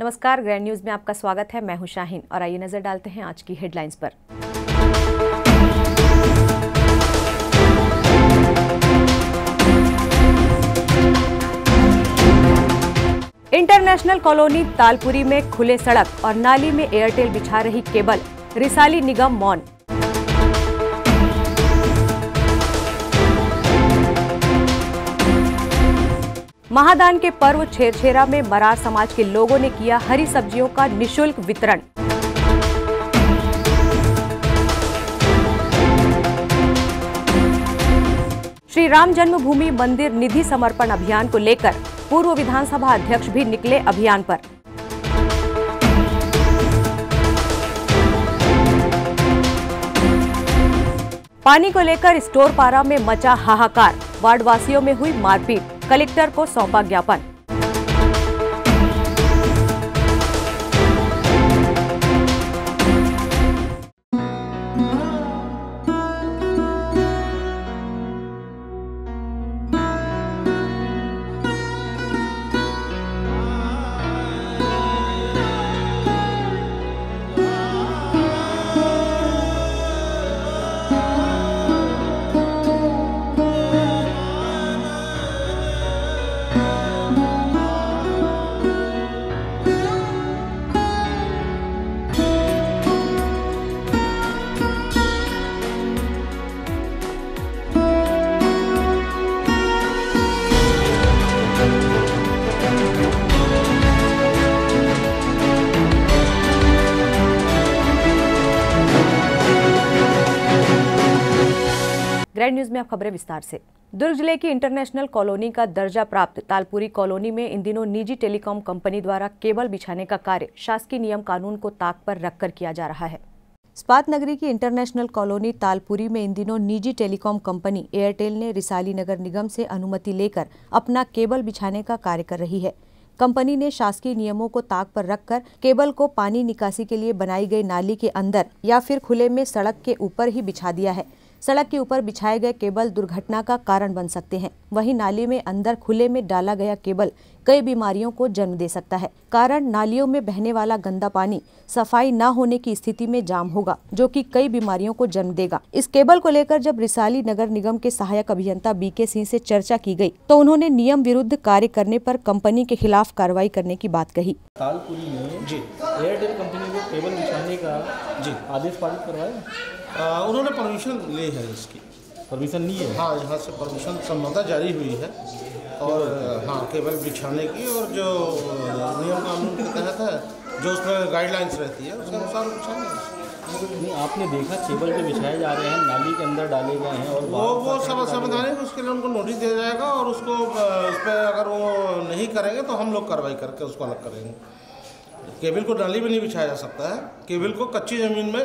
नमस्कार, grand news में आपका स्वागत है। मैं हूं शाहीन और आइए नजर डालते हैं आज की हेडलाइंस पर। इंटरनेशनल कॉलोनी तालपुरी में खुले सड़क और नाली में एयरटेल बिछा रही केबल, रिसाली निगम मौन। महादान के पर्व छेरछेरा में मरार समाज के लोगों ने किया हरी सब्जियों का निशुल्क वितरण। श्री राम जन्मभूमि मंदिर निधि समर्पण अभियान को लेकर पूर्व विधानसभा अध्यक्ष भी निकले अभियान पर। पानी को लेकर स्टोरपारा में मचा हाहाकार, वार्डवासियों में हुई मारपीट, कलेक्टर को सौंपा ज्ञापन। ग्रैंड न्यूज में अब खबरें विस्तार से। दुर्ग जिले की इंटरनेशनल कॉलोनी का दर्जा प्राप्त तालपुरी कॉलोनी में इन दिनों निजी टेलीकॉम कंपनी द्वारा केबल बिछाने का कार्य शासकीय नियम कानून को ताक पर रखकर किया जा रहा है। इस्पात नगरी की इंटरनेशनल कॉलोनी तालपुरी में इन दिनों निजी टेलीकॉम कंपनी एयरटेल ने रिसाली नगर निगम से अनुमति लेकर अपना केबल बिछाने का कार्य कर रही है। कंपनी ने शासकीय नियमों को ताक पर रखकर केबल को पानी निकासी के लिए बनाई गई नाली के अंदर या फिर खुले में सड़क के ऊपर ही बिछा दिया है। सड़क के ऊपर बिछाए गए केबल दुर्घटना का कारण बन सकते हैं। वहीं नाली में अंदर खुले में डाला गया केबल कई बीमारियों को जन्म दे सकता है। कारण नालियों में बहने वाला गंदा पानी सफाई न होने की स्थिति में जाम होगा, जो कि कई बीमारियों को जन्म देगा। इस केबल को लेकर जब रिसाली नगर निगम के सहायक अभियंता बीके सिंह से चर्चा की गई तो उन्होंने नियम विरुद्ध कार्य करने पर कंपनी के खिलाफ कार्रवाई करने की बात कही। तालपुरी में जी एयरटेल कंपनी को केबल बिछाने का जी आदेश पारित करवाया। उन्होंने परमिशन ली है, इसकी परमिशन ली है। हाँ, यहाँ से परमिशन संबंधा जारी हुई है और हाँ केबल बिछाने की, और जो नियम कानून के तहत है, जो उसमें गाइडलाइंस रहती है उसके अनुसार बिछाने। आपने देखा केबल पे बिछाए जा रहे हैं, नाली के अंदर डाले गए हैं और वो सब समाधान है। उसके लिए उनको नोटिस दिया जाएगा और उसको उस पर अगर वो नहीं करेंगे तो हम लोग कार्रवाई करके उसको अलग करेंगे। केबल को नाली में नहीं बिछाया जा सकता है, केबल को कच्ची जमीन में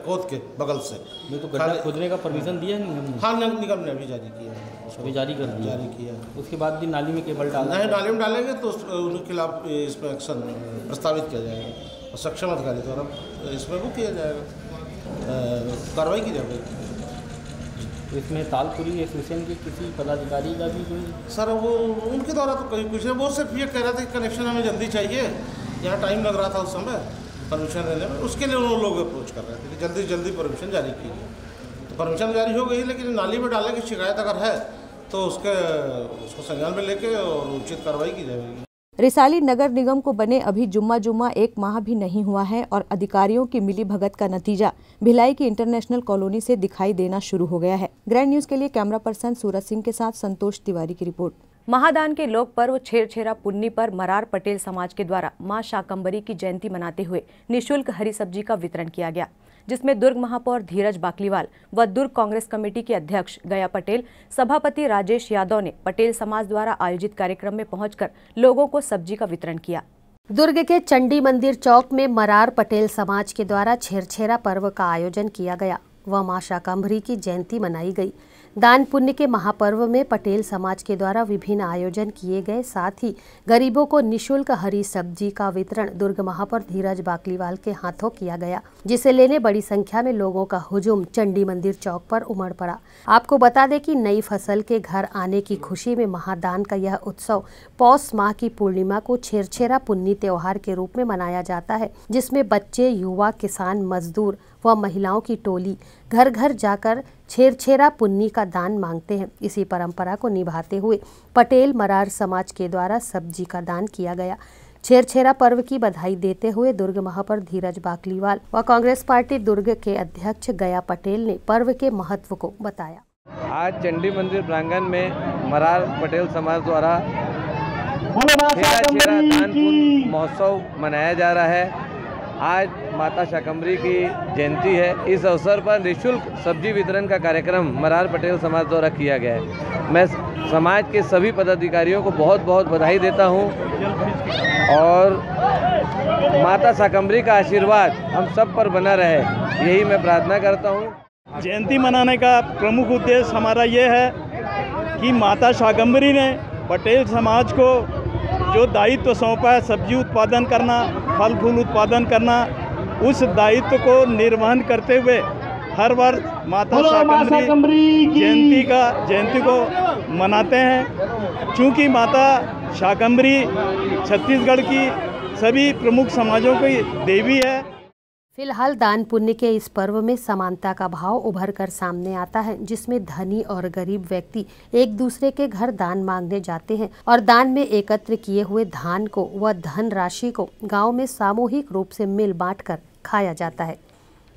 खोद के बगल से। नहीं तो गड्ढा खोदने का परमिशन दिया है निगम ने? हाँ, निगम ने अभी जारी किया है, अभी जारी किया है। उसके बाद भी नाली में केबल डालना है, नाली में डालेंगे तो उनके खिलाफ इसमें एक्शन प्रस्तावित किया जाएगा और सक्षम अधिकारी द्वारा इसमें वो किया जाएगा, कार्रवाई की जाएगी। इसमें तालपुरी एसोसिएशन के किसी पदाधिकारी का भी कोई? सर वो उनके द्वारा तो कहीं कुछ नहीं, वो सिर्फ ये कह रहे थे कि कनेक्शन हमें जल्दी चाहिए, यहाँ टाइम लग रहा था उस समय परमिशन लेने में, उसके लिए उन्होंने लोग अप्रोच कर रहे थे कि जल्दी जल्दी परमिशन जारी कीजिए। तो परमिशन जारी हो गई, लेकिन नाली में डालने की शिकायत अगर है तो उसको संज्ञान में लेके और उचित कार्रवाई की जाएगी। रिसाली नगर निगम को बने अभी जुम्मा 1 माह भी नहीं हुआ है और अधिकारियों की मिलीभगत का नतीजा भिलाई की इंटरनेशनल कॉलोनी से दिखाई देना शुरू हो गया है। ग्रैंड न्यूज के लिए कैमरा पर्सन सूरज सिंह के साथ संतोष तिवारी की रिपोर्ट। महादान के लोक पर्व छेरछेरा पुन्नी पर मरार पटेल समाज के द्वारा मां शाकंभरी की जयंती मनाते हुए निशुल्क हरी सब्जी का वितरण किया गया, जिसमें दुर्ग महापौर धीरज बाकलीवाल व दुर्ग कांग्रेस कमेटी के अध्यक्ष गया पटेल, सभापति राजेश यादव ने पटेल समाज द्वारा आयोजित कार्यक्रम में पहुंचकर लोगों को सब्जी का वितरण किया। दुर्ग के चंडी मंदिर चौक में मरार पटेल समाज के द्वारा छेरछेरा पर्व का आयोजन किया गया व मां शाकंभरी की जयंती मनाई गई, दान पुण्य के महापर्व में पटेल समाज के द्वारा विभिन्न आयोजन किए गए, साथ ही गरीबों को निःशुल्क हरी सब्जी का वितरण दुर्ग महापौर धीरज बाकलीवाल के हाथों किया गया, जिसे लेने बड़ी संख्या में लोगों का हुजूम चंडी मंदिर चौक पर उमड़ पड़ा। आपको बता दें कि नई फसल के घर आने की खुशी में महादान का यह उत्सव पौष माह की पूर्णिमा को छेरछेरा पुन्नी त्योहार के रूप में मनाया जाता है, जिसमें बच्चे, युवा, किसान, मजदूर व महिलाओं की टोली घर घर जाकर छेरछेरा पुन्नी का दान मांगते हैं। इसी परंपरा को निभाते हुए पटेल मरार समाज के द्वारा सब्जी का दान किया गया। छेरछेरा पर्व की बधाई देते हुए दुर्ग महापौर धीरज बाकलीवाल व कांग्रेस पार्टी दुर्ग के अध्यक्ष गया पटेल ने पर्व के महत्व को बताया। आज चंडी मंदिर प्रांगण में मरार पटेल समाज द्वारा छेरा दान पुण्य महोत्सव मनाया जा रहा है। आज माता शाकंभरी की जयंती है। इस अवसर पर निःशुल्क सब्जी वितरण का कार्यक्रम मरार पटेल समाज द्वारा किया गया है। मैं समाज के सभी पदाधिकारियों को बहुत बहुत बधाई देता हूं और माता शाकंभरी का आशीर्वाद हम सब पर बना रहे, यही मैं प्रार्थना करता हूं। जयंती मनाने का प्रमुख उद्देश्य हमारा ये है कि माता शाकंभरी ने पटेल समाज को जो दायित्व सौंपा है, सब्जी उत्पादन करना, फल फूल उत्पादन करना, उस दायित्व को निर्वहन करते हुए हर वर्ष माता शाकंभरी जयंती को मनाते हैं। चूँकि माता शाकंभरी छत्तीसगढ़ की सभी प्रमुख समाजों की देवी है। फिलहाल दान पुण्य के इस पर्व में समानता का भाव उभर कर सामने आता है, जिसमें धनी और गरीब व्यक्ति एक दूसरे के घर दान मांगने जाते हैं और दान में एकत्र किए हुए धान को व धन राशि को गांव में सामूहिक रूप से मिल बांट कर खाया जाता है।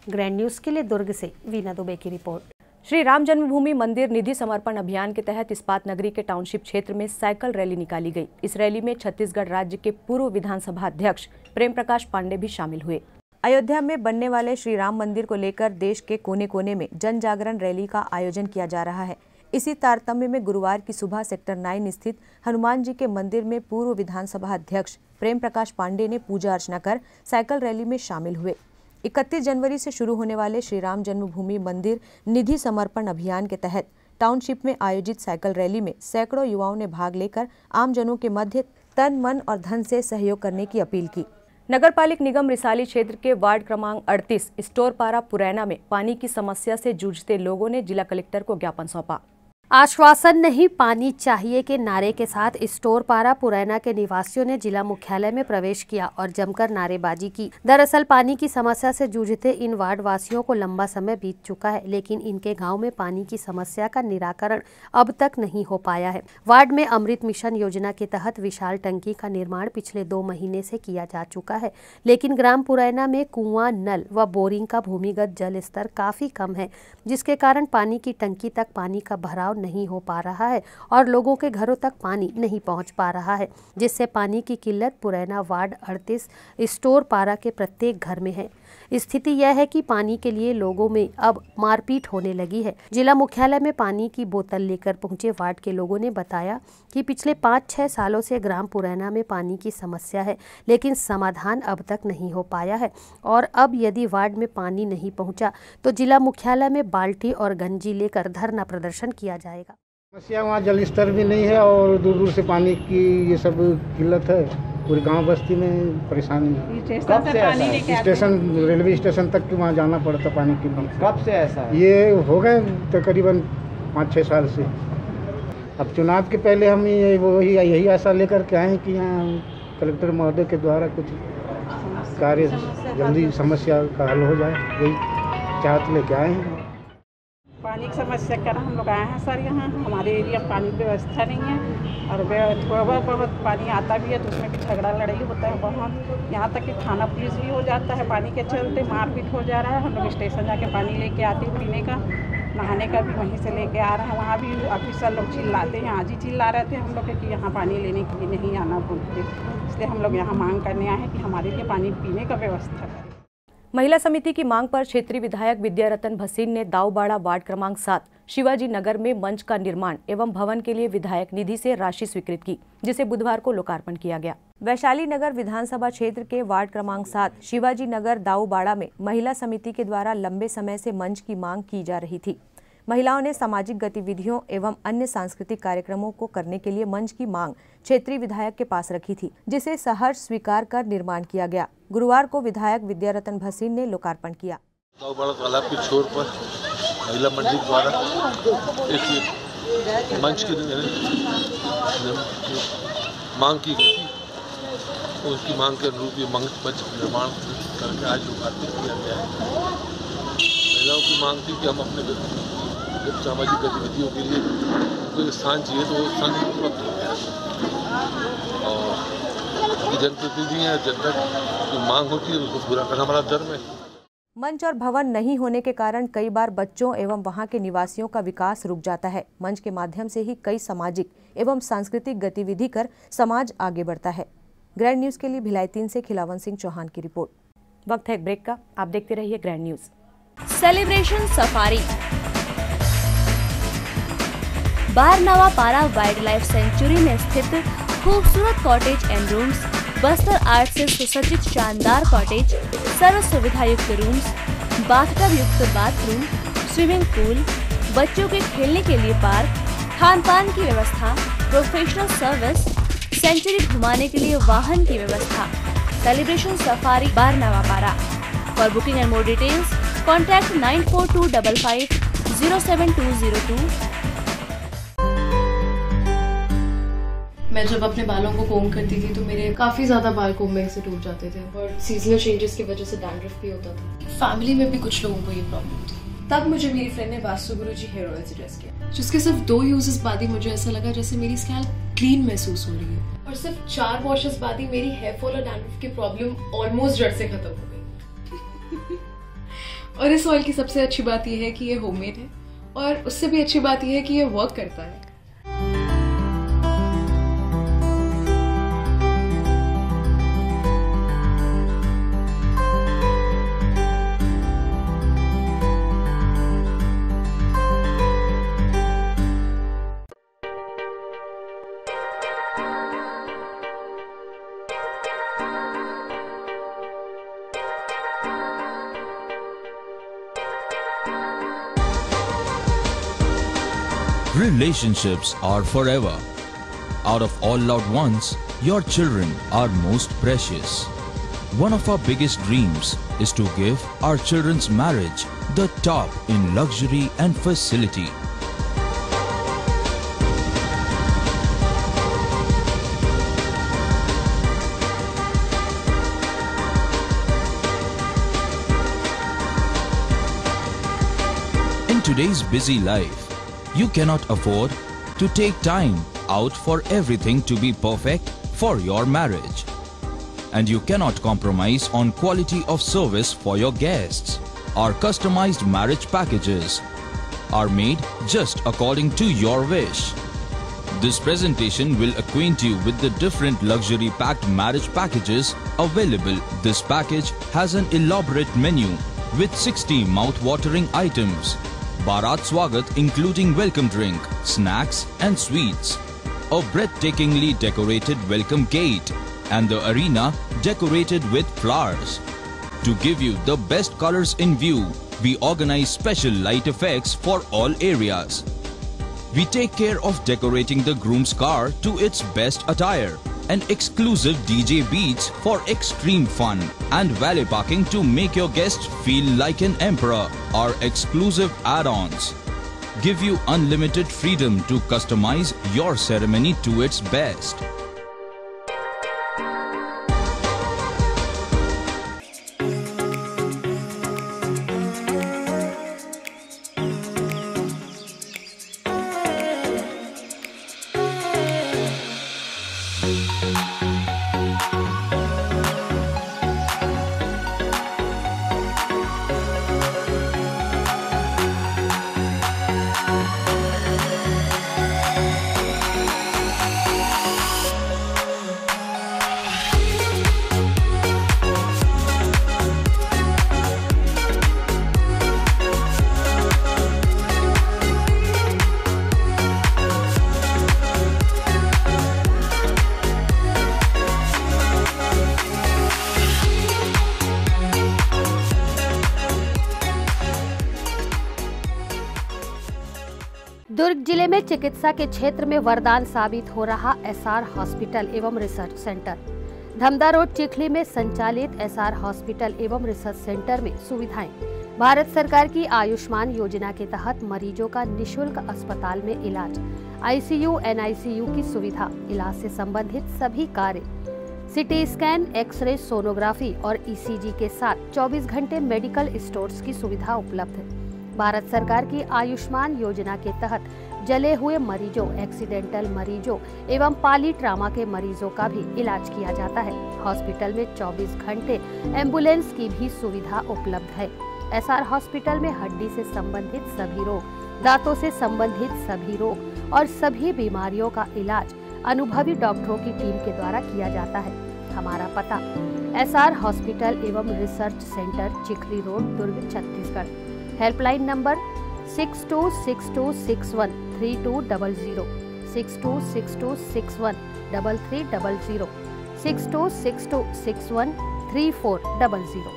ग्रैंड न्यूज के लिए दुर्ग से वीना दुबे की रिपोर्ट। श्री राम जन्मभूमि मंदिर निधि समर्पण अभियान के तहत इस्पात नगरी के टाउनशिप क्षेत्र में साइकिल रैली निकाली गई। इस रैली में छत्तीसगढ़ राज्य के पूर्व विधानसभा अध्यक्ष प्रेम प्रकाश पांडे भी शामिल हुए। अयोध्या में बनने वाले श्री राम मंदिर को लेकर देश के कोने कोने में जन जागरण रैली का आयोजन किया जा रहा है। इसी तारतम्य में गुरुवार की सुबह सेक्टर 9 स्थित हनुमान जी के मंदिर में पूर्व विधानसभा अध्यक्ष प्रेम प्रकाश पांडे ने पूजा अर्चना कर साइकिल रैली में शामिल हुए। 31 जनवरी से शुरू होने वाले श्री राम जन्मभूमि मंदिर निधि समर्पण अभियान के तहत टाउनशिप में आयोजित साइकिल रैली में सैकड़ों युवाओं ने भाग लेकर आमजनों के मध्य तन, मन और धन से सहयोग करने की अपील की। नगरपालिक निगम रिसाली क्षेत्र के वार्ड क्रमांक 38 स्टोरपारा पुरैना में पानी की समस्या से जूझते लोगों ने जिला कलेक्टर को ज्ञापन सौंपा। आश्वासन नहीं, पानी चाहिए के नारे के साथ स्टोरपारा पुरैना के निवासियों ने जिला मुख्यालय में प्रवेश किया और जमकर नारेबाजी की। दरअसल पानी की समस्या से जूझते इन वार्ड वासियों को लंबा समय बीत चुका है, लेकिन इनके गांव में पानी की समस्या का निराकरण अब तक नहीं हो पाया है। वार्ड में अमृत मिशन योजना के तहत विशाल टंकी का निर्माण पिछले 2 महीने से किया जा चुका है, लेकिन ग्राम पुरैना में कुआं, नल व बोरिंग का भूमिगत जल स्तर काफी कम है, जिसके कारण पानी की टंकी तक पानी का भराव नहीं हो पा रहा है और लोगों के घरों तक पानी नहीं पहुंच पा रहा है, जिससे पानी की किल्लत पुरैना वार्ड 38 स्टोरपारा के प्रत्येक घर में है। स्थिति यह है कि पानी के लिए लोगों में अब मारपीट होने लगी है। जिला मुख्यालय में पानी की बोतल लेकर पहुंचे वार्ड के लोगों ने बताया कि पिछले 5-6 सालों से ग्राम पुरैना में पानी की समस्या है, लेकिन समाधान अब तक नहीं हो पाया है और अब यदि वार्ड में पानी नहीं पहुंचा तो जिला मुख्यालय में बाल्टी और गंजी लेकर धरना प्रदर्शन किया जाएगा। समस्या वहाँ जल स्तर भी नहीं है और दूर दूर से पानी की ये सब किल्लत है। पूरे गांव बस्ती में परेशानी है। कब से ऐसा है? स्टेशन, रेलवे स्टेशन तक कि वहाँ जाना पड़ता पानी के लिए। कब से ऐसा है? ये हो गए तकरीबन 5-6 साल से। अब चुनाव के पहले हम यही आशा लेकर के आए हैं कि यहाँ कलेक्टर महोदय के द्वारा कुछ कार्य जल्दी समस्या का हल हो जाए, यही चाहत लेके आए हैं। पानी की समस्या कर हम लोग आए हैं सर। यहाँ हमारे एरिया में पानी की व्यवस्था नहीं है और थोड़ा बहुत पानी आता भी है तो उसमें भी झगड़ा लड़ाई होता है बहुत। यहाँ तक कि थाना पुलिस भी हो जाता है पानी के चलते, मारपीट हो जा रहा है। हम लोग स्टेशन जाके पानी लेके आते हैं, पीने का, नहाने का भी वहीं से लेके आ रहे हैं। वहाँ भी ऑफिसर लोग चिल्लाते हैं, आज ही चिल्ला रहे थे हम लोग कि यहाँ पानी लेने के लिए नहीं आना बोलते। इसलिए हम लोग यहाँ मांग करने आए हैं कि हमारे लिए पानी पीने का व्यवस्था करें। महिला समिति की मांग पर क्षेत्रीय विधायक विद्यारतन भसीन ने दाऊबाड़ा वार्ड क्रमांक 7 शिवाजी नगर में मंच का निर्माण एवं भवन के लिए विधायक निधि से राशि स्वीकृत की, जिसे बुधवार को लोकार्पण किया गया। वैशाली नगर विधानसभा क्षेत्र के वार्ड क्रमांक 7 शिवाजी नगर दाऊबाड़ा में महिला समिति के द्वारा लंबे समय से मंच की मांग की जा रही थी। महिलाओं ने सामाजिक गतिविधियों एवं अन्य सांस्कृतिक कार्यक्रमों को करने के लिए मंच की मांग क्षेत्रीय विधायक के पास रखी थी, जिसे सहर्ष स्वीकार कर निर्माण किया गया। गुरुवार को विधायक विद्यारतन भसीन ने लोकार्पण किया। बड़ा तालाब के छोर पर महिला मंडल द्वारा एक मंच की मांग की गई थी। उसकी मांग के अनुरूप ये मंच निर्माण करके आज लोकार्पण किया गया है। महिलाओं की मांग थी कि हम अपने सामाजिक गतिविधियों के लिए कोई स्थान चाहिए, तो वो स्थान उपलब्ध हो गया और जनप्रतिनिधि है, जनता की मांग होती है उसको पूरा करना हमारा धर्म है। मंच और भवन नहीं होने के कारण कई बार बच्चों एवं वहां के निवासियों का विकास रुक जाता है। मंच के माध्यम से ही कई सामाजिक एवं सांस्कृतिक गतिविधि कर समाज आगे बढ़ता है। ग्रैंड न्यूज के लिए भिलाई 3 से खिलावन सिंह चौहान की रिपोर्ट। वक्त है एक ब्रेक का, आप देखते रहिए ग्रैंड न्यूज। सेलिब्रेशन सफारी बारनवा पारा वाइल्ड लाइफ सेंचुरी में स्थित खूबसूरत cottage and rooms, Bastar art से सुसज्जित शानदार कॉटेज, सर्व सुविधा युक्त रूम्स, बाथटब युक्त बाथरूम, स्विमिंग पूल, बच्चों के खेलने के लिए पार्क, खान पान की व्यवस्था, प्रोफेशनल सर्विस, सेंचुरी घुमाने के लिए वाहन की व्यवस्था। सेलिब्रेशन सफारी बारनवा पारा। For booking and more details contact 9422550702। मैं जब अपने बालों को कोम करती थी तो मेरे काफी ज्यादा बाल कोम्बिंग से टूट जाते थे और सीजनल चेंजेस की वजह से डैंड्रफ भी होता था। फैमिली में भी कुछ लोगों को ये प्रॉब्लम थी। तब मुझे मेरी फ्रेंड ने वास्तु गुरुजी हेयर ऑयल सजेस्ट किया, जिसके सिर्फ 2 यूजेस बाद ही मुझे ऐसा लगा जैसे मेरी स्कैल्प क्लीन महसूस हो रही है और सिर्फ 4 वॉशेस बाद ही मेरी हेयर फॉल और डैंड्रफ की प्रॉब्लम ऑलमोस्ट जड़ से खत्म हो गई। और इस ऑयल की सबसे अच्छी बात यह है कि ये होममेड है और उससे भी अच्छी बात यह है कि ये वर्क करता है। Relationships are forever. Out of all loved ones, your children are most precious. One of our biggest dreams is to give our children's marriage the top in luxury and facility. In today's busy life, you cannot afford to take time out for everything to be perfect for your marriage. And you cannot compromise on quality of service for your guests. Our customized marriage packages are made just according to your wish. This presentation will acquaint you with the different luxury packed marriage packages available. This package has an elaborate menu with 60 mouth-watering items. Bharat Swagat including welcome drink, snacks and sweets, a breathtakingly decorated welcome gate and the arena decorated with flowers. To give you the best colors in view, we organize special light effects for all areas. We take care of decorating the groom's car to its best attire and exclusive DJ beats for extreme fun and valet parking to make your guests feel like an emperor. Our exclusive add-ons give you unlimited freedom to customize your ceremony to its best. दुर्ग जिले में चिकित्सा के क्षेत्र में वरदान साबित हो रहा एसआर हॉस्पिटल एवं research centre. Dhamda road Chikhli में संचालित एसआर हॉस्पिटल एवं रिसर्च सेंटर में सुविधाएं। भारत सरकार की आयुष्मान योजना के तहत मरीजों का निशुल्क अस्पताल में इलाज, आईसीयू, एनआईसीयू की सुविधा, इलाज से संबंधित सभी कार्य, सिटी स्कैन, एक्सरे, सोनोग्राफी और ईसीजी के साथ 24 घंटे मेडिकल स्टोर्स की सुविधा उपलब्ध है। भारत सरकार की आयुष्मान योजना के तहत जले हुए मरीजों, एक्सीडेंटल मरीजों एवं पाली ट्रामा के मरीजों का भी इलाज किया जाता है। हॉस्पिटल में 24 घंटे एम्बुलेंस की भी सुविधा उपलब्ध है। एसआर हॉस्पिटल में हड्डी से संबंधित सभी रोग, दांतों से संबंधित सभी रोग और सभी बीमारियों का इलाज अनुभवी डॉक्टरों की टीम के द्वारा किया जाता है। हमारा पता एसआर हॉस्पिटल एवं research centre, Chikhli road, Durg, Chhattisgarh. Helpline number 6262613200, 6262613300, 6262613400।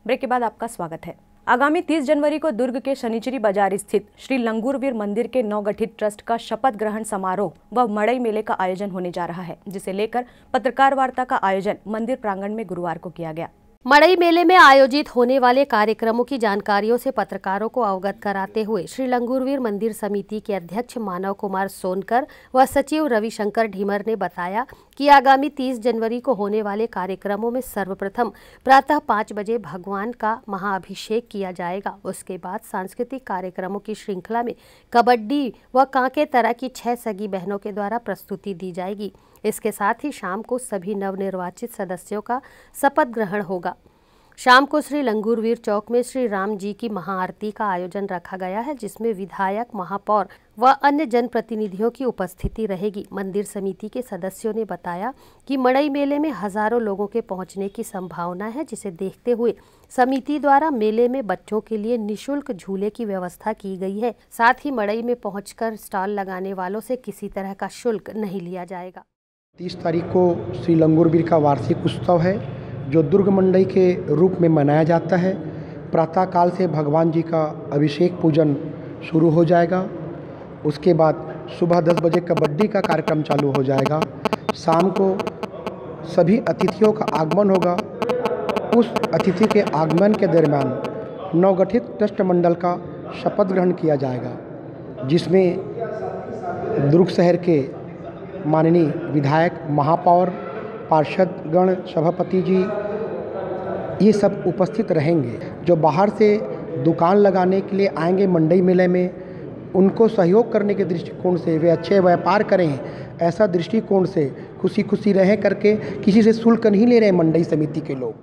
Break के बाद आपका स्वागत है। आगामी 30 जनवरी को दुर्ग के शनिचरी बाजार स्थित श्री लंगूरवीर मंदिर के नवगठित ट्रस्ट का शपथ ग्रहण समारोह व मड़ई मेले का आयोजन होने जा रहा है, जिसे लेकर पत्रकार वार्ता का आयोजन मंदिर प्रांगण में गुरुवार को किया गया। मड़ई मेले में आयोजित होने वाले कार्यक्रमों की जानकारियों से पत्रकारों को अवगत कराते हुए श्री लंगूरवीर मंदिर समिति के अध्यक्ष मानव कुमार सोनकर व सचिव रविशंकर ढीमर ने बताया कि आगामी 30 जनवरी को होने वाले कार्यक्रमों में सर्वप्रथम प्रातः 5 बजे भगवान का महाअभिषेक किया जाएगा। उसके बाद सांस्कृतिक कार्यक्रमों की श्रृंखला में कबड्डी व कांके तरह की 6 सगी बहनों के द्वारा प्रस्तुति दी जाएगी। इसके साथ ही शाम को सभी नवनिर्वाचित सदस्यों का शपथ ग्रहण होगा। शाम को श्री लंगूरवीर चौक में श्री राम जी की महाआरती का आयोजन रखा गया है, जिसमें विधायक, महापौर व अन्य जनप्रतिनिधियों की उपस्थिति रहेगी। मंदिर समिति के सदस्यों ने बताया कि मड़ई मेले में हजारों लोगों के पहुंचने की संभावना है, जिसे देखते हुए समिति द्वारा मेले में बच्चों के लिए निःशुल्क झूले की व्यवस्था की गई है। साथ ही मड़ई में पहुंचकर स्टॉल लगाने वालों से किसी तरह का शुल्क नहीं लिया जाएगा। 30 तारीख को श्री लंगूरवीर का वार्षिक उत्सव है, जो दुर्ग मंडई के रूप में मनाया जाता है। प्रातःकाल से भगवान जी का अभिषेक पूजन शुरू हो जाएगा। उसके बाद सुबह 10 बजे कबड्डी का कार्यक्रम चालू हो जाएगा। शाम को सभी अतिथियों का आगमन होगा। उस अतिथि के आगमन के दरमियान नवगठित ट्रस्ट मंडल का शपथ ग्रहण किया जाएगा, जिसमें दुर्ग शहर के माननीय विधायक, महापौर, पार्षदगण, सभापति जी, ये सब उपस्थित रहेंगे। जो बाहर से दुकान लगाने के लिए आएंगे मंडई मेले में, उनको सहयोग करने के दृष्टिकोण से वे अच्छे व्यापार करें, ऐसा दृष्टिकोण से खुशी खुशी रहें करके किसी से शुल्क नहीं ले रहे मंडई समिति के लोग।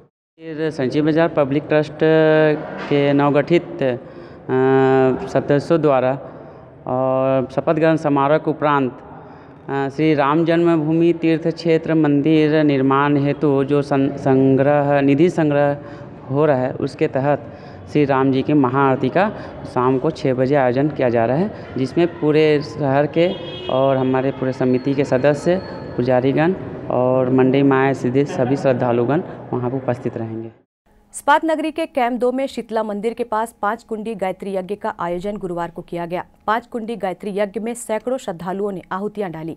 संजीव बाजार पब्लिक ट्रस्ट के नवगठित सदस्यों द्वारा और शपथ ग्रहण समारोह के उपरांत श्री राम जन्मभूमि तीर्थ क्षेत्र मंदिर निर्माण हेतु जो निधि संग्रह हो रहा है, उसके तहत श्री राम जी के महाआरती का शाम को 6 बजे आयोजन किया जा रहा है, जिसमें पूरे शहर के और हमारे पूरे समिति के सदस्य, पुजारीगण और मंडी माए सीधे सभी श्रद्धालुगण वहाँ पर उपस्थित रहेंगे। इस्पात नगरी के कैंप 2 में शीतला मंदिर के पास 5 कुंडी गायत्री यज्ञ का आयोजन गुरुवार को किया गया। 5 कुंडी गायत्री यज्ञ में सैकड़ों श्रद्धालुओं ने आहुतियां डाली।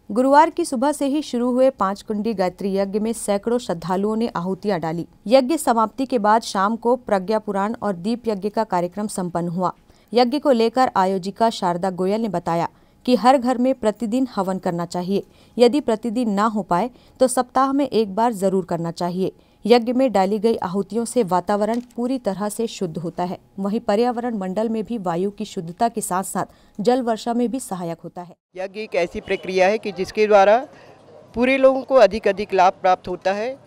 गुरुवार की सुबह से ही शुरू हुए 5 कुंडी गायत्री यज्ञ में सैकड़ों श्रद्धालुओं ने आहुतियां डाली। यज्ञ समाप्ति के बाद शाम को प्रज्ञा पुराण और दीप यज्ञ का कार्यक्रम संपन्न हुआ। यज्ञ को लेकर आयोजिका शारदा गोयल ने बताया कि हर घर में प्रतिदिन हवन करना चाहिए। यदि प्रतिदिन ना हो पाए तो सप्ताह में एक बार जरूर करना चाहिए। यज्ञ में डाली गई आहुतियों से वातावरण पूरी तरह से शुद्ध होता है। वहीं पर्यावरण मंडल में भी वायु की शुद्धता के साथ साथ जल वर्षा में भी सहायक होता है। यज्ञ एक ऐसी प्रक्रिया है कि जिसके द्वारा पूरे लोगों को अधिक लाभ प्राप्त होता है।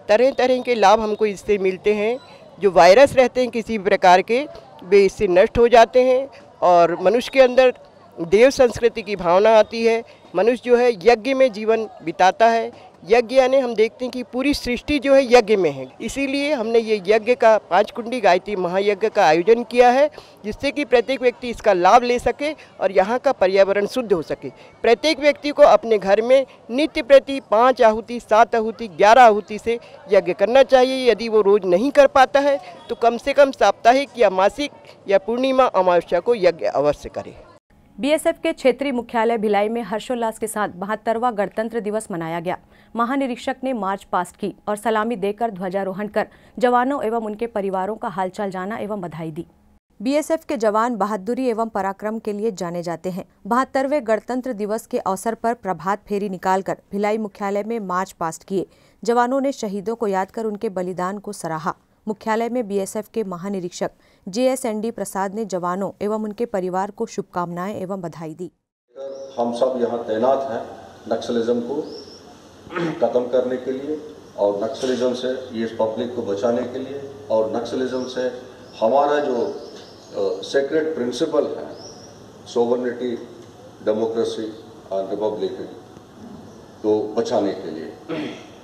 तरह तरह के लाभ हमको इससे मिलते हैं। जो वायरस रहते हैं किसी प्रकार के, वे इससे नष्ट हो जाते हैं और मनुष्य के अंदर देव संस्कृति की भावना आती है। मनुष्य जो है यज्ञ में जीवन बिताता है। यज्ञ यानी हम देखते हैं कि पूरी सृष्टि जो है यज्ञ में है, इसीलिए हमने ये यज्ञ का 5 कुंडी गायत्री महायज्ञ का आयोजन किया है, जिससे कि प्रत्येक व्यक्ति इसका लाभ ले सके और यहाँ का पर्यावरण शुद्ध हो सके। प्रत्येक व्यक्ति को अपने घर में नित्य प्रति 5 आहुति, 7 आहुति, 11 आहुति से यज्ञ करना चाहिए। यदि वो रोज नहीं कर पाता है तो कम से कम साप्ताहिक या मासिक या पूर्णिमा अमावस्या को यज्ञ अवश्य करे। बीएसएफ के क्षेत्रीय मुख्यालय भिलाई में हर्षोल्लास के साथ 72वां गणतंत्र दिवस मनाया गया। महानिरीक्षक ने मार्च पास्ट की और सलामी देकर ध्वजारोहण कर जवानों एवं उनके परिवारों का हालचाल जाना एवं बधाई दी। बीएसएफ के जवान बहादुरी एवं पराक्रम के लिए जाने जाते हैं। 72वें गणतंत्र दिवस के अवसर पर प्रभात फेरी निकालकर भिलाई मुख्यालय में मार्च पास्ट किए। जवानों ने शहीदों को याद कर उनके बलिदान को सराहा। मुख्यालय में बीएसएफ के महानिरीक्षक JSND प्रसाद ने जवानों एवं उनके परिवार को शुभकामनाएं एवं बधाई दी। हम सब यहाँ तैनात हैं नक्सलिज्म को खत्म करने के लिए और नक्सलिज्म से ये पब्लिक को बचाने के लिए और नक्सलिज्म से हमारा जो सेक्रेट प्रिंसिपल है सोवरेनिटी, डेमोक्रेसी और रिपब्लिक को बचाने के लिए,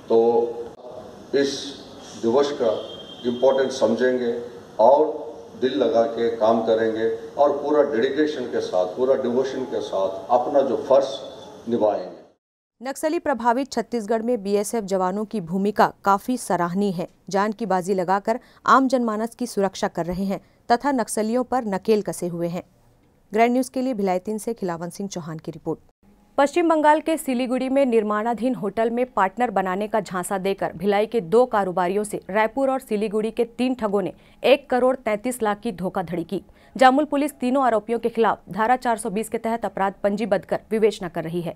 तो इस दिवस का इम्पोर्टेंस समझेंगे और दिल लगा के काम करेंगे और पूरा डेडिकेशन के साथ, पूरा डिवोशन के साथ अपना जो फर्ज निभाएंगे। नक्सली प्रभावित छत्तीसगढ़ में बीएसएफ जवानों की भूमिका काफी सराहनीय है। जान की बाजी लगाकर आम जनमानस की सुरक्षा कर रहे हैं तथा नक्सलियों पर नकेल कसे हुए हैं। ग्रैंड न्यूज के लिए भिलाई 3 से खिलावन सिंह चौहान की रिपोर्ट। पश्चिम बंगाल के सिलीगुड़ी में निर्माणाधीन होटल में पार्टनर बनाने का झांसा देकर भिलाई के 2 कारोबारियों से रायपुर और सिलीगुड़ी के 3 ठगों ने 1 करोड़ 33 लाख की धोखाधड़ी की। जामुल पुलिस तीनों आरोपियों के खिलाफ धारा 420 के तहत अपराध पंजीबद्ध कर विवेचना कर रही है।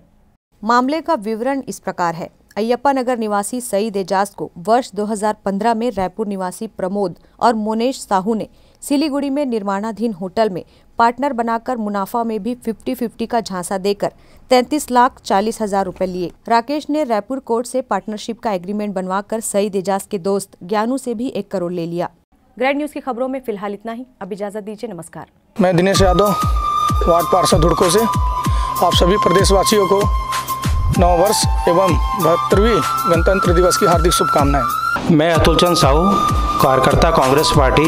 मामले का विवरण इस प्रकार है। अयप्पा नगर निवासी सईद एजाज को वर्ष 2015 में रायपुर निवासी प्रमोद और मोनेश साहू ने सिलीगुड़ी में निर्माणाधीन होटल में पार्टनर बनाकर मुनाफा में भी 50-50 का झांसा देकर 33,40,000 रुपए लिए। राकेश ने रायपुर कोर्ट से पार्टनरशिप का एग्रीमेंट बनवाकर सईद एजाज के दोस्त ज्ञानू से भी 1 करोड़ ले लिया। ग्रैंड न्यूज की खबरों में फिलहाल इतना ही। अब इजाजत दीजिए, नमस्कार। मैं दिनेश यादव, वार्ड पार्षद हुड़को से आप सभी प्रदेशवासियों को नव वर्ष एवं 72वीं गणतंत्र दिवस की हार्दिक शुभकामनाएं। मैं अतुल चंद साहू, कार्यकर्ता कांग्रेस पार्टी,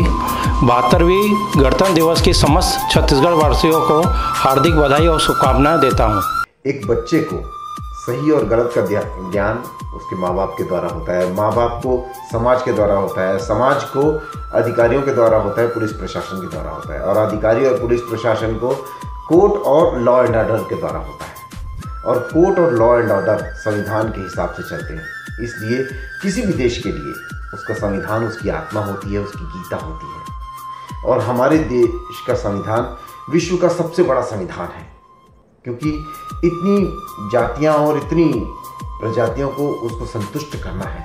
72वीं गणतंत्र दिवस की समस्त छत्तीसगढ़ वासियों को हार्दिक बधाई और शुभकामनाएं देता हूं। एक बच्चे को सही और गलत का ज्ञान उसके माँ बाप के द्वारा होता है, माँ बाप को समाज के द्वारा होता है, समाज को अधिकारियों के द्वारा होता है, पुलिस प्रशासन के द्वारा होता है और अधिकारी और पुलिस प्रशासन को कोर्ट और लॉ एंड ऑर्डर के द्वारा होता है। और कोर्ट और लॉ एंड ऑर्डर संविधान के हिसाब से चलते हैं। इसलिए किसी भी देश के लिए उसका संविधान उसकी आत्मा होती है, उसकी गीता होती है। और हमारे देश का संविधान विश्व का सबसे बड़ा संविधान है, क्योंकि इतनी जातियां और इतनी प्रजातियों को उसको संतुष्ट करना है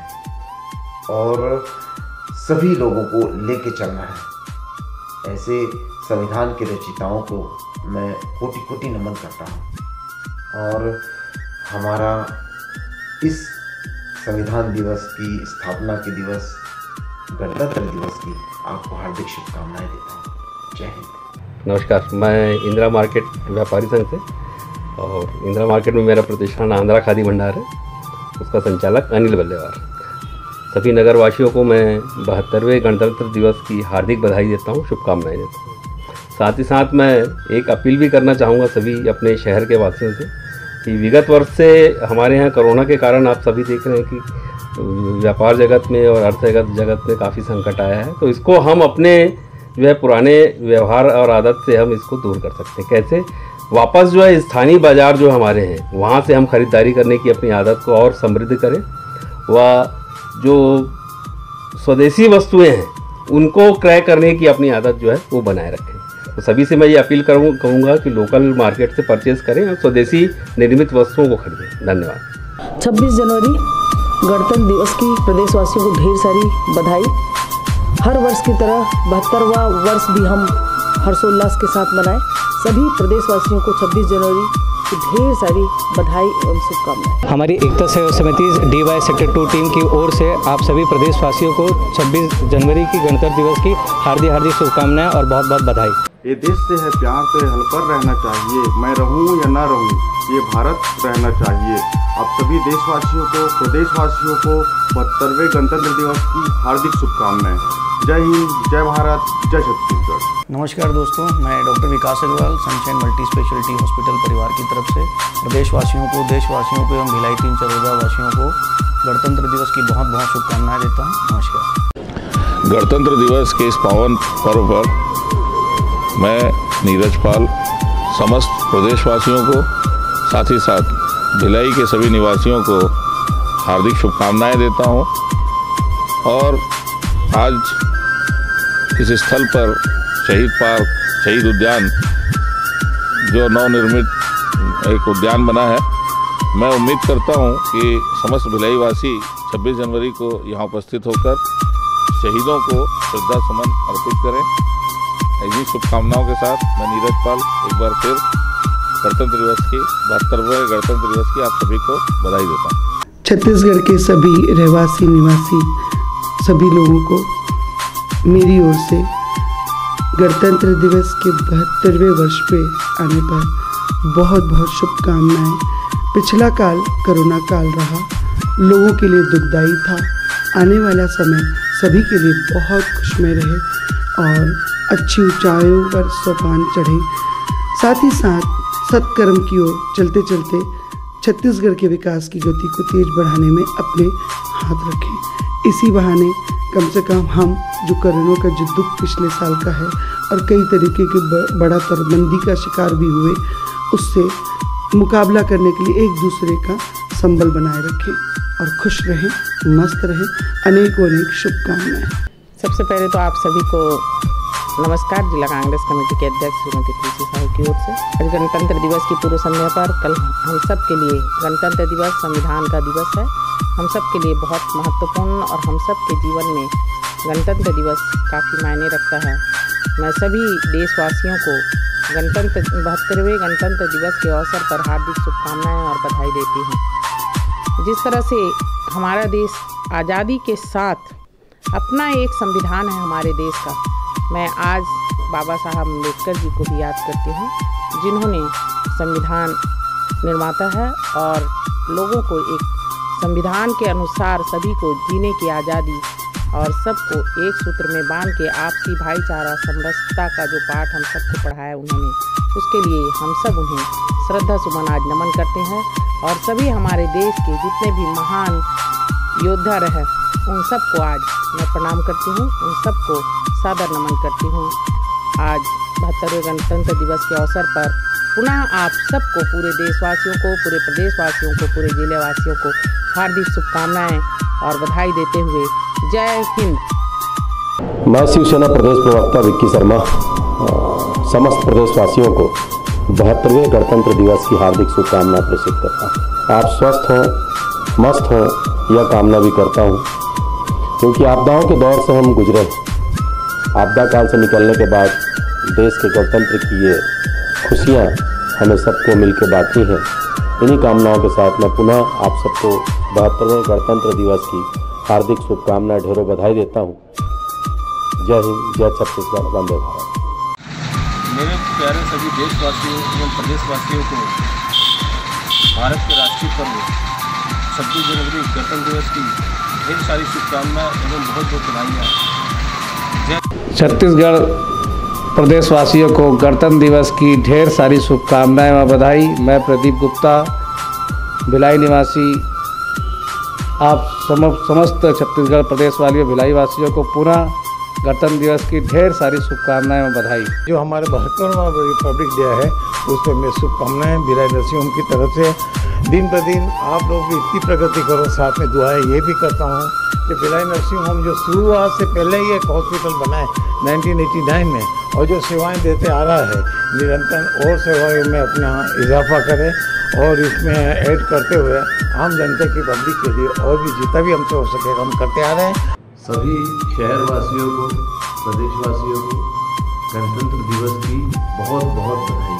और सभी लोगों को लेके चलना है। ऐसे संविधान के रचयिताओं को मैं कोटि कोटि नमन करता हूँ और हमारा इस संविधान दिवस की स्थापना के दिवस गणतंत्र दिवस की आपको हार्दिक शुभकामनाएं देता हूँ। जय हिंद। नमस्कार, मैं इंदिरा मार्केट व्यापारी संघ से और इंदिरा मार्केट में मेरा प्रतिष्ठान आंध्रा खादी भंडार है, उसका संचालक अनिल बल्लेवार। सभी नगरवासियों को मैं 72वें गणतंत्र दिवस की हार्दिक बधाई देता हूँ, शुभकामनाएं देता हूँ। साथ ही साथ मैं एक अपील भी करना चाहूँगा सभी अपने शहर के वासियों से कि विगत वर्ष से हमारे यहाँ कोरोना के कारण आप सभी देख रहे हैं कि व्यापार जगत में और अर्थ जगत में काफ़ी संकट आया है। तो इसको हम अपने जो है पुराने व्यवहार और आदत से हम इसको दूर कर सकते हैं। कैसे? वापस जो है स्थानीय बाज़ार जो हमारे हैं वहाँ से हम खरीदारी करने की अपनी आदत को और समृद्ध करें। वह जो स्वदेशी वस्तुएँ हैं उनको क्रय करने की अपनी आदत जो है वो बनाए रखें। तो सभी से मैं ये अपील कहूँगा कि लोकल मार्केट से परचेज़ करें और स्वदेशी निर्मित वस्तुओं को खरीदें। धन्यवाद। 26 जनवरी गणतंत्र दिवस की प्रदेशवासियों को ढेर सारी बधाई। हर वर्ष की तरह 72वां वर्ष भी हम हर्षोल्लास के साथ मनाएं। सभी प्रदेशवासियों को 26 जनवरी की ढेर सारी बधाई एवं शुभकामनाएं। हमारी एकता सेवा समिति DY सेक्टर 2 टीम की ओर से आप सभी प्रदेशवासियों को 26 जनवरी की गणतंत्र दिवस की हार्दिक शुभकामनाएं और बहुत बहुत बधाई। ये देश से है प्यार तो ये हल पर रहना चाहिए, मैं रहूं या ना रहूं ये भारत रहना चाहिए। आप सभी देशवासियों को, प्रदेशवासियों को 72वें गणतंत्र दिवस की हार्दिक शुभकामनाएं। जय हिंद, जय भारत, जय छत्तीसगढ़। नमस्कार दोस्तों, मैं doctor Vikas Agrawal sunshine multi speciality hospital परिवार की तरफ से प्रदेशवासियों को, देशवासियों को एवं भिलाई 3 चरोदा वासियों को गणतंत्र दिवस की बहुत बहुत शुभकामनाएं देता हूँ। नमस्कार। गणतंत्र दिवस के इस पावन पर्व पर मैं नीरज पाल समस्त प्रदेशवासियों को, साथ ही साथ भिलाई के सभी निवासियों को हार्दिक शुभकामनाएं देता हूं। और आज इस स्थल पर शहीद पार्क, शहीद उद्यान जो नवनिर्मित एक उद्यान बना है, मैं उम्मीद करता हूं कि समस्त भिलाई वासी 26 जनवरी को यहां उपस्थित होकर शहीदों को श्रद्धा सुमन अर्पित करें। ऐसी शुभकामनाओं के साथ मैं नीरज पाल एक बार फिर गणतंत्र दिवस की 72वें गणतंत्र दिवस की आप सभी को बधाई देता हूँ। छत्तीसगढ़ के सभी रहवासी निवासी सभी लोगों को मेरी ओर से गणतंत्र दिवस के 72वें वर्ष पे आने पर बहुत बहुत शुभकामनाएं। पिछला काल कोरोना काल रहा, लोगों के लिए दुखदाई था। आने वाला समय सभी के लिए बहुत खुशमय रहे और अच्छी ऊंचाइयों पर सोपान चढ़े। साथ ही साथ सत्कर्म की ओर चलते चलते छत्तीसगढ़ के विकास की गति को तेज बढ़ाने में अपने हाथ रखें। इसी बहाने कम से कम हम जो कोरोना का जो दुख पिछले साल का है और कई तरीके के बड़ा तरबंदी का शिकार भी हुए, उससे मुकाबला करने के लिए एक दूसरे का संबल बनाए रखें और खुश रहें, मस्त रहें। अनेक शुभकामनाएं। सबसे पहले तो आप सभी को नमस्कार। जिला कांग्रेस कमेटी के अध्यक्ष श्रीमती तुलसी साहू की ओर से आज गणतंत्र दिवस की पूर्व संध्या पर कल हम सब के लिए गणतंत्र दिवस संविधान का दिवस है। हम सब के लिए बहुत महत्वपूर्ण और हम सब के जीवन में गणतंत्र दिवस काफ़ी मायने रखता है। मैं सभी देशवासियों को 72वें गणतंत्र दिवस के अवसर पर हार्दिक शुभकामनाएं और बधाई देती हूँ। जिस तरह से हमारा देश आज़ादी के साथ अपना एक संविधान है हमारे देश का, मैं आज बाबा साहब अम्बेडकर जी को भी याद करती हूँ, जिन्होंने संविधान निर्माता है और लोगों को एक संविधान के अनुसार सभी को जीने की आज़ादी और सबको एक सूत्र में बांध के आपसी भाईचारा समरसता का जो पाठ हम सबको पढ़ाया उन्होंने, उसके लिए हम सब उन्हें श्रद्धा सुमन आज नमन करते हैं। और सभी हमारे देश के जितने भी महान योद्धा रहे उन सबको आज मैं प्रणाम करती हूँ, उन सबको सादर नमन करती हूँ। आज 72वें गणतंत्र दिवस के अवसर पर पुनः आप सबको, पूरे देशवासियों को, पूरे प्रदेशवासियों को, पूरे जिलेवासियों को हार्दिक शुभकामनाएं और बधाई देते हुए जय हिंद। मैं शिवसेना प्रदेश प्रवक्ता विक्की शर्मा समस्त प्रदेशवासियों को 72वें गणतंत्र दिवस की हार्दिक शुभकामनाएं प्रेषित करता हूँ। आप स्वस्थ हों, मस्त हों, यह कामना भी करता हूँ, क्योंकि आपदाओं के दौर से हम गुजरे। आपदा काल से निकलने के बाद देश के गणतंत्र की ये खुशियाँ हमें सबको मिलकर बांटनी हैं। इन्हीं कामनाओं के साथ मैं पुनः आप सबको 72वें गणतंत्र दिवस की हार्दिक शुभकामनाएं, ढेरों बधाई देता हूँ। जय हिंद, जय छत्तीसगढ़, वंदे भारत। मेरे प्यारे सभी देशवासियों एवं प्रदेशवासियों को भारत के राष्ट्रीय पर्व 26 जनवरी गणतंत्र दिवस की ढेर सारी शुभकामनाएं एवं बहुत बहुत बधाइयाँ। छत्तीसगढ़ प्रदेशवासियों को गणतंत्र दिवस की ढेर सारी शुभकामनाएं व बधाई। मैं प्रदीप गुप्ता, भिलाई निवासी, आप समस्त छत्तीसगढ़ प्रदेश वालियों भिलाई वासियों को पुनः गणतंत्र दिवस की ढेर सारी शुभकामनाएं व बधाई। जो हमारे 72वां रिपब्लिक डे है उसमें मैं शुभकामनाएं भिलाई नर्सिंग होम की तरफ से दिन प्रतिदिन आप लोग भी इतनी प्रगति करो, साथ में दुआएं ये भी करता हूँ कि भिलाई नर्सिंग होम जो शुरुआत से पहले ही एक हॉस्पिटल बना है 1989 में और जो सेवाएं देते आ रहा है, निरंतर और सेवाएं में अपना इजाफा करें और इसमें ऐड करते हुए आम जनता की पब्लिक के लिए और भी जितना भी हमसे हो सकेगा हम करते आ रहे हैं। सभी शहरवासियों को, प्रदेशवासियों को गणतंत्र दिवस की बहुत बहुत बधाई।